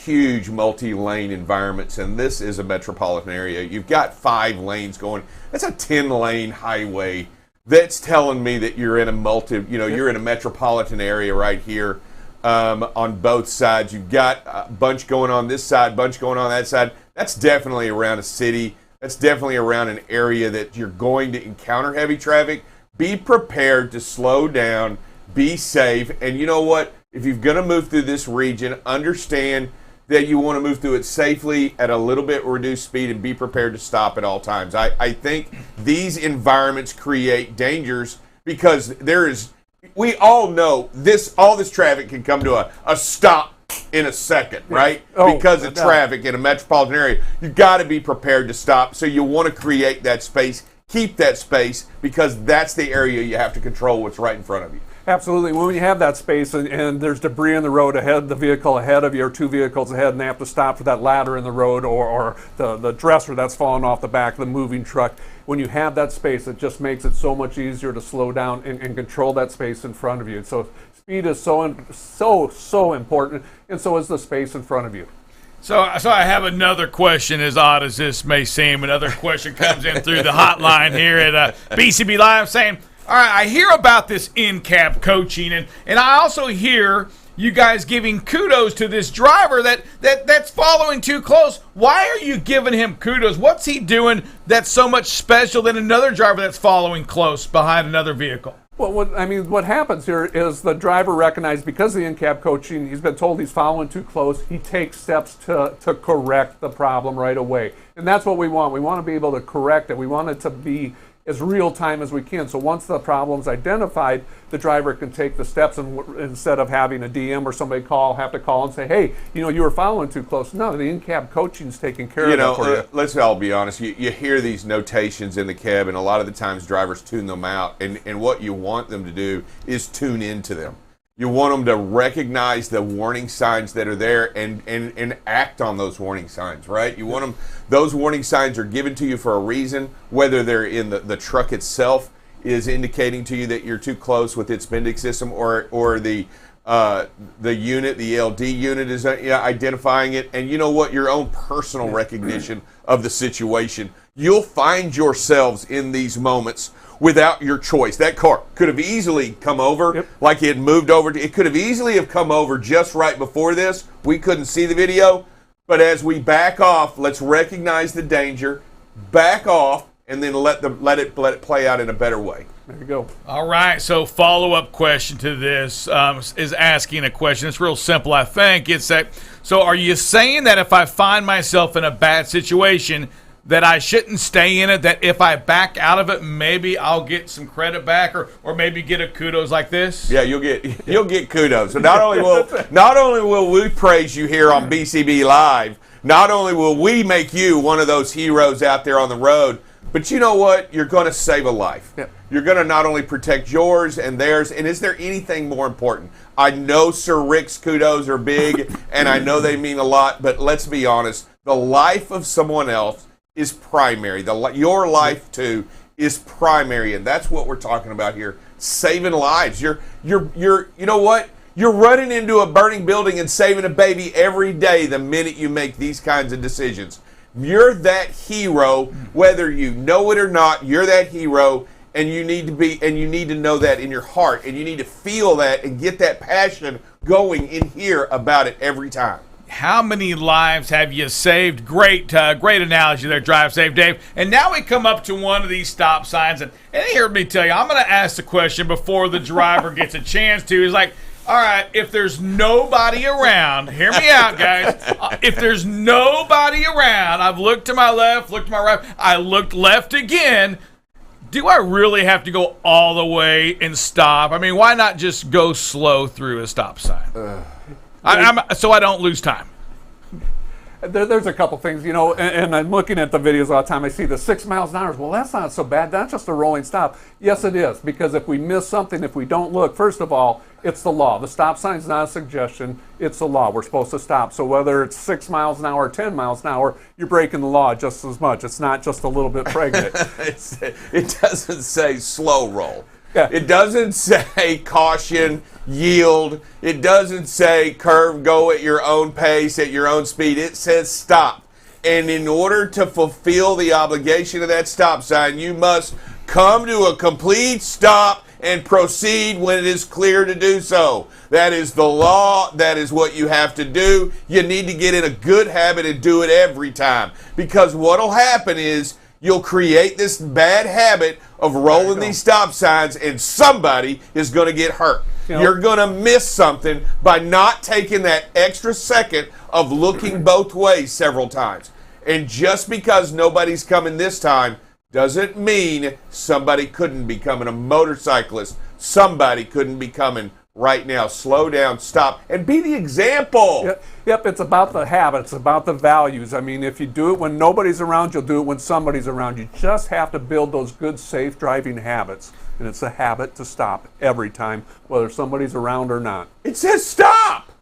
huge multi-lane environments, and this is a metropolitan area. You've got 5 lanes going. That's a 10-lane highway. That's telling me that you're in you're in a metropolitan area right here on both sides. You've got a bunch going on this side, bunch going on that side. That's definitely around a city. That's definitely around an area that you're going to encounter heavy traffic. Be prepared to slow down, be safe, and you know what? If you're going to move through this region, understand that you want to move through it safely at a little bit reduced speed and be prepared to stop at all times. I think these environments create dangers because we all know all this traffic can come to a stop in a second, right? Because of traffic in a metropolitan area. You've got to be prepared to stop. So you want to create that space, keep that space, because that's the area you have to control what's right in front of you. Absolutely. When you have that space and there's debris in the road ahead, the vehicle ahead of you or 2 vehicles ahead, and they have to stop for that ladder in the road or the dresser that's falling off the back of the moving truck, when you have that space, it just makes it so much easier to slow down and control that space in front of you. So speed is so important, and so is the space in front of you. So I have another question, as odd as this may seem. Another question comes in through the hotline here at BCB Live saying, all right, I hear about this in-cab coaching, and I also hear you guys giving kudos to this driver that's following too close. Why are you giving him kudos? What's he doing that's so much special than another driver that's following close behind another vehicle? Well, what happens here is the driver recognizes, because of the in-cab coaching, he's been told he's following too close. He takes steps to correct the problem right away. And that's what we want. We want to be able to correct it. We want it to be as real time as we can. So once the problem's identified, the driver can take the steps, and instead of having a DM or somebody have to call and say, hey, you were following too close. No, the in-cab coaching's taking care of that for you. Let's all be honest. You hear these notations in the cab, and a lot of the times drivers tune them out, and what you want them to do is tune into them. You want them to recognize the warning signs that are there and act on those warning signs, right? You want them, those warning signs are given to you for a reason, whether they're in the truck itself is indicating to you that you're too close with its bending system, or the unit, the ELD unit is identifying it, and you know what, your own personal recognition of the situation. You'll find yourselves in these moments without your choice. That car could have easily come over, like it moved over. It could have easily have come over just right before this. We couldn't see the video, but as we back off, let's recognize the danger, back off, and then let it play out in a better way. There you go. All right, so follow-up question to this is asking a question. It's real simple, I think. It's that, so are you saying that if I find myself in a bad situation, that I shouldn't stay in it, that if I back out of it, maybe I'll get some credit back, or maybe get a kudos like this? Yeah, you'll get kudos. So not only will we praise you here on BCB Live, not only will we make you one of those heroes out there on the road, but you know what? You're going to save a life. Yep. You're going to not only protect yours and theirs, and is there anything more important? I know Sir Rick's kudos are big, and I know they mean a lot, but let's be honest. The life of someone else is primary. Your life too is primary, and that's what we're talking about here. Saving lives. You're you know what? You're running into a burning building and saving a baby every day the minute you make these kinds of decisions. You're that hero, whether you know it or not. You're that hero, and you need to know that in your heart, and you need to feel that and get that passion going in here about it every time. How many lives have you saved? Great analogy there, Drive Safe Dave. And now we come up to one of these stop signs, and hear me tell you, I'm going to ask the question before the driver gets a chance to. He's like, all right, if there's nobody around, hear me out, guys. If there's nobody around, I've looked to my left, looked to my right, I looked left again. Do I really have to go all the way and stop? I mean, why not just go slow through a stop sign? So I don't lose time. There's a couple things, and I'm looking at the videos all the time. I see the 6 miles an hour. Well, that's not so bad. That's just a rolling stop. Yes, it is, because if we miss something, if we don't look, first of all, it's the law. The stop sign's not a suggestion. It's the law. We're supposed to stop. So whether it's 6 miles an hour or 10 miles an hour, you're breaking the law just as much. It's not just a little bit pregnant. It doesn't say slow roll. Yeah. It doesn't say caution, yield. It doesn't say curve, go at your own pace, at your own speed. It says stop. And in order to fulfill the obligation of that stop sign, you must come to a complete stop and proceed when it is clear to do so. That is the law. That is what you have to do. You need to get in a good habit and do it every time. Because what will happen is you'll create this bad habit of rolling these stop signs, and somebody is going to get hurt. You're going to miss something by not taking that extra second of looking both ways several times. And just because nobody's coming this time doesn't mean somebody couldn't be coming. A motorcyclist, somebody couldn't be coming right now. Slow down, stop, and be the example. Yep, it's about the habit. It's about the values. I mean, if you do it when nobody's around, you'll do it when somebody's around. You just have to build those good, safe driving habits. And it's a habit to stop every time, whether somebody's around or not. It says stop.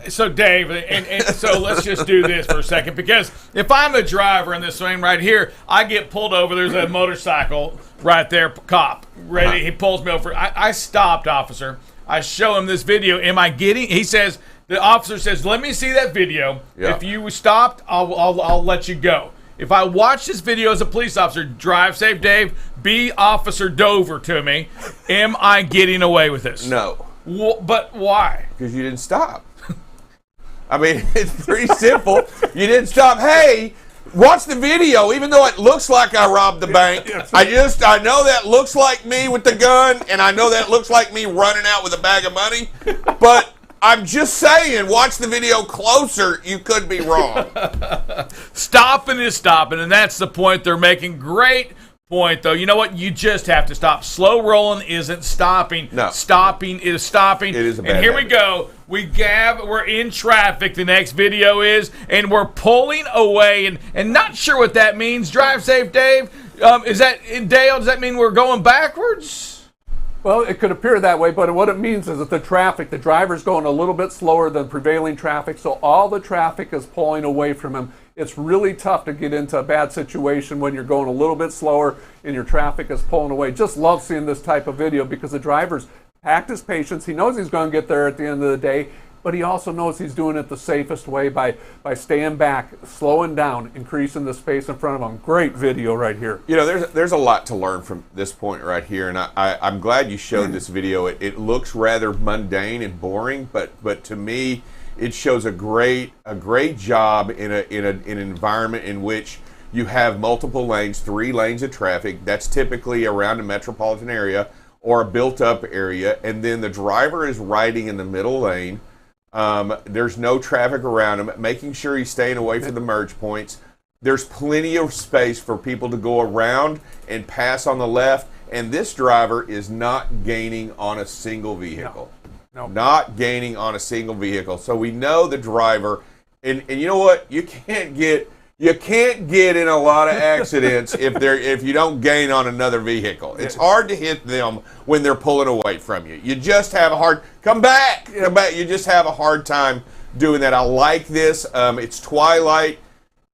So Dave, and so let's just do this for a second, because if I'm a driver in this thing right here, I get pulled over, there's a motorcycle right there, cop, ready, he pulls me over. I stopped, officer. I show him this video. Am I getting, he says, the officer says, let me see that video. Yeah. If you stopped, I'll let you go. If I watch this video as a police officer, Drive Safe Dave, be Officer Dover to me, am I getting away with this? No. But why? Because you didn't stop. I mean, it's pretty simple. You didn't stop. Hey, watch the video. Even though it looks like I robbed the bank, I know that looks like me with the gun, and I know that looks like me running out with a bag of money. But I'm just saying, watch the video closer. You could be wrong. Stopping is stopping, and that's the point they're making. Great point, though. You know what? You just have to stop. Slow rolling isn't stopping. No. Stopping is stopping. It is a bad And here habit. we go. We're in traffic, the next video is, and we're pulling away, and not sure what that means. Drive Safe Dave. Is that, Dale, does that mean we're going backwards? Well, it could appear that way, but what it means is that the driver's going a little bit slower than prevailing traffic, so all the traffic is pulling away from him. It's really tough to get into a bad situation when you're going a little bit slower and your traffic is pulling away. Just love seeing this type of video because the driver's packed his patience. He knows he's going to get there at the end of the day, but he also knows he's doing it the safest way by staying back, slowing down, increasing the space in front of him. Great video right here. You know, there's a lot to learn from this point right here, and I'm glad you showed this video. It looks rather mundane and boring, but to me, it shows a great job in an environment in which you have multiple lanes, 3 lanes of traffic. That's typically around a metropolitan area or a built-up area, and then the driver is riding in the middle lane. There's no traffic around him, making sure he's staying away from the merge points. There's plenty of space for people to go around and pass on the left, and this driver is not gaining on a single vehicle. No. Not gaining on a single vehicle. So we know the driver, and you know what? You can't get in a lot of accidents if you don't gain on another vehicle. It's hard to hit them when they're pulling away from you. You just have a hard come back. You just have a hard time doing that. I like this. It's twilight.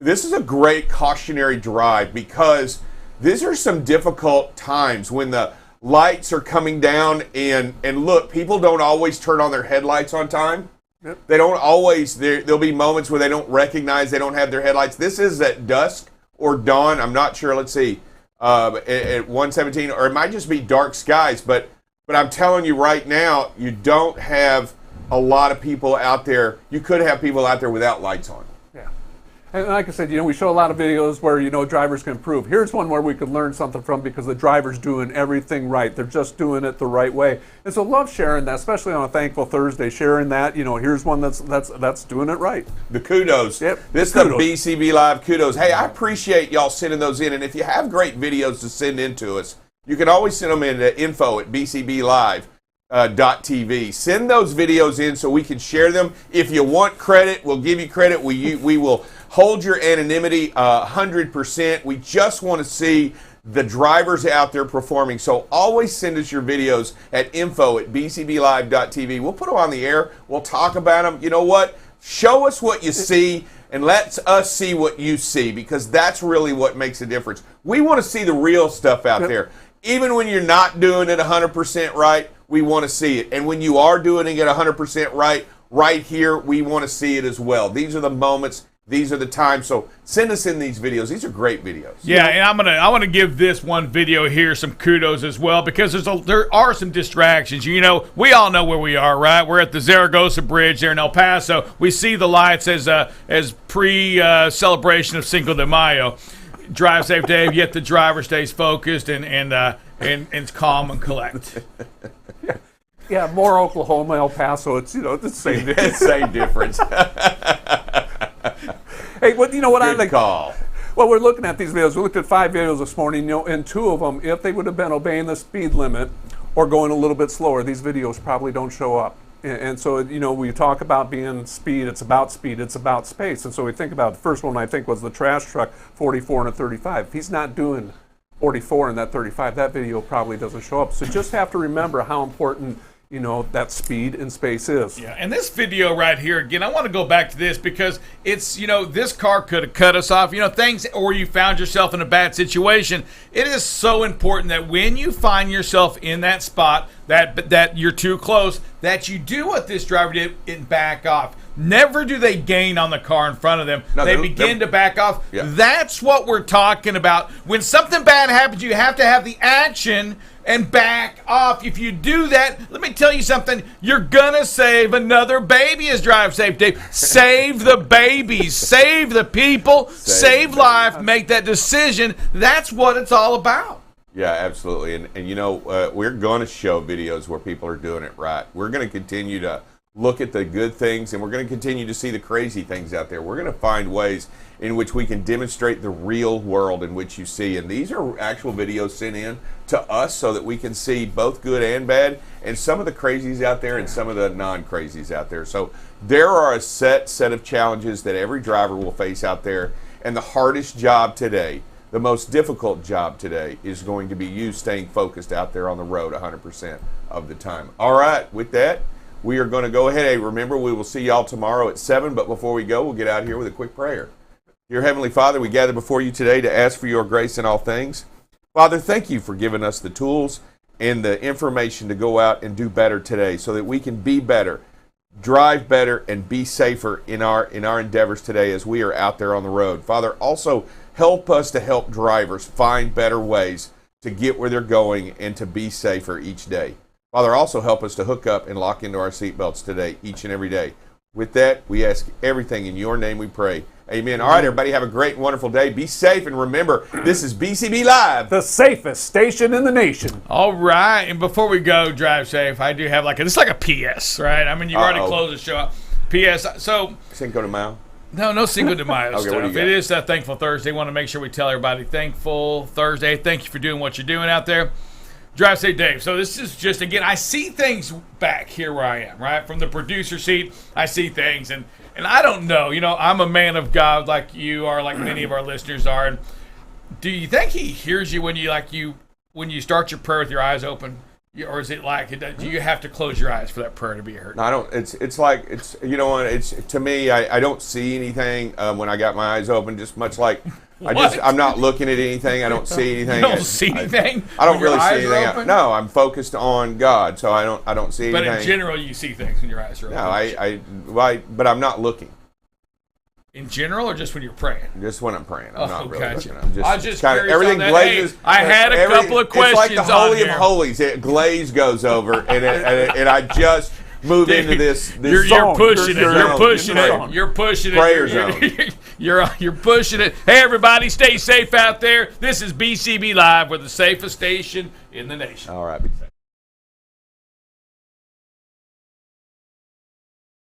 This is a great cautionary drive because these are some difficult times when the lights are coming down and look, people don't always turn on their headlights on time. Yep. They don't always. There'll be moments where they don't recognize they don't have their headlights. This is at dusk or dawn. I'm not sure. Let's see, at 1:17, or it might just be dark skies. But I'm telling you right now, you don't have a lot of people out there. You could have people out there without lights on. Yeah. And like I said, we show a lot of videos where, drivers can improve. Here's one where we could learn something from because the driver's doing everything right. They're just doing it the right way. And so love sharing that, especially on a Thankful Thursday, sharing that, here's one that's doing it right. The kudos. Yep. This is the BCB Live kudos. Hey, I appreciate y'all sending those in. And if you have great videos to send in to us, you can always send them in to info@bcblive.tv. Send those videos in so we can share them. If you want credit, we'll give you credit. We will hold your anonymity 100%. We just want to see the drivers out there performing. So always send us your videos at info@bcblive.tv. We'll put them on the air. We'll talk about them. You know what? Show us what you see and let us see what you see because that's really what makes a difference. We want to see the real stuff out there. Even when you're not doing it 100% right, we want to see it. And when you are doing it 100% right here, we want to see it as well. These are the moments. These are the times. So send us in these videos. These are great videos. Yeah, and I want to give this one video here some kudos as well because there are some distractions. We all know where we are, right? We're at the Zaragoza Bridge there in El Paso. We see the lights as pre-celebration of Cinco de Mayo. Drive safe, Dave. Yet the driver stays focused and calm and collect. Yeah, more Oklahoma, El Paso. It's the same difference. Same difference. Hey, what I think? Call. Well, we're looking at these videos. We looked at 5 videos this morning. And 2 of them, if they would have been obeying the speed limit or going a little bit slower, these videos probably don't show up. And so, we talk about being speed. It's about speed. It's about space. And so we think about the first one. I think was the trash truck, 44 and a 35. If he's not doing 44 and that 35, that video probably doesn't show up. So just have to remember how important that speed and space is. Yeah, and this video right here, again, I want to go back to this because it's, this car could have cut us off, or you found yourself in a bad situation. It is so important that when you find yourself in that spot, that you're too close, that you do what this driver did and back off. Never do they gain on the car in front of them. No, they begin to back off. Yeah. That's what we're talking about. When something bad happens, you have to have the action and back off. If you do that, let me tell you something, you're gonna save another baby as Drive Safe Dave. Save the babies, save the people, save life, make that decision. That's what it's all about. Yeah, absolutely. And we're going to show videos where people are doing it right. We're going to continue to look at the good things, and we're going to continue to see the crazy things out there. We're going to find ways in which we can demonstrate the real world in which you see. And these are actual videos sent in to us so that we can see both good and bad, and some of the crazies out there and some of the non-crazies out there. So there are a set of challenges that every driver will face out there. And the hardest job today the most difficult job today is going to be you staying focused out there on the road 100% of the time. All right, with that, we are going to go ahead. Hey, remember, we will see y'all tomorrow at 7, but before we go, we'll get out here with a quick prayer. Dear Heavenly Father, we gather before you today to ask for your grace in all things. Father, thank you for giving us the tools and the information to go out and do better today so that we can be better, drive better, and be safer in our endeavors today as we are out there on the road. Father, also help us to help drivers find better ways to get where they're going and to be safer each day. Father, also help us to hook up and lock into our seatbelts today, each and every day. With that, we ask everything in your name we pray. Amen. All right, everybody, have a great and wonderful day. Be safe, and remember, this is BCB Live, the safest station in the nation. All right, and before we go, drive safe. I do have it's like a PS, right? I mean, you've already closed the show out. PS, so... Cinco de Mayo. No Cinco de Mayo Okay, stuff. It is Thankful Thursday. Want to make sure we tell everybody Thankful Thursday. Thank you for doing what you're doing out there. Drive safe, Dave. So this is just, again, I see things back here where I am, right? From the producer seat, I see things, and I don't know. I'm a man of God like you are, like many of our listeners are. And do you think he hears you when you start your prayer with your eyes open? Or is it do you have to close your eyes for that prayer to be heard? No, I don't. It's to me, I don't see anything when I got my eyes open. Just much like I'm not looking at anything. I don't see anything. You don't see anything. I don't really see anything. No, I'm focused on God, so I don't see anything. But in general, you see things when your eyes are open. No, but I'm not looking. In general, or just when you're praying? Just when I'm praying. I'm not really gotcha. looking. I was just kind curious of everything on that. glazes. Hey, I had a couple of questions. It's like the Holy of here. Holies. Glaze goes over, and I just move into this. You're pushing it. You're pushing it. zone. You're pushing it. Prayer zone. You're pushing it. Hey, everybody, stay safe out there. This is BCB Live. We're the safest station in the nation. All right. Be safe.